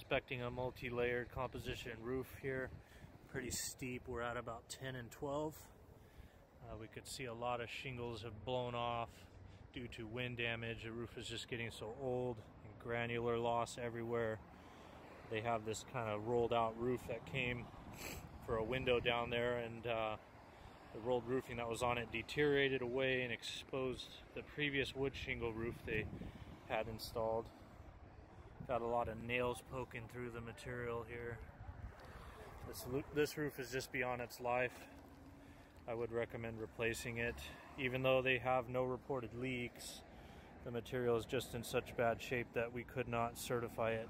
inspecting a multi-layered composition roof here. Pretty steep. We're at about 10 and 12. We could see a lot of shingles have blown off due to wind damage. The roof is just getting so old, and granular loss everywhere. They have this kind of rolled out roof that came for a window down there, and the rolled roofing that was on it deteriorated away and exposed the previous wood shingle roof they had installed. Got a lot of nails poking through the material here. This roof is just beyond its life. I would recommend replacing it. Even though they have no reported leaks, the material is just in such bad shape that we could not certify it.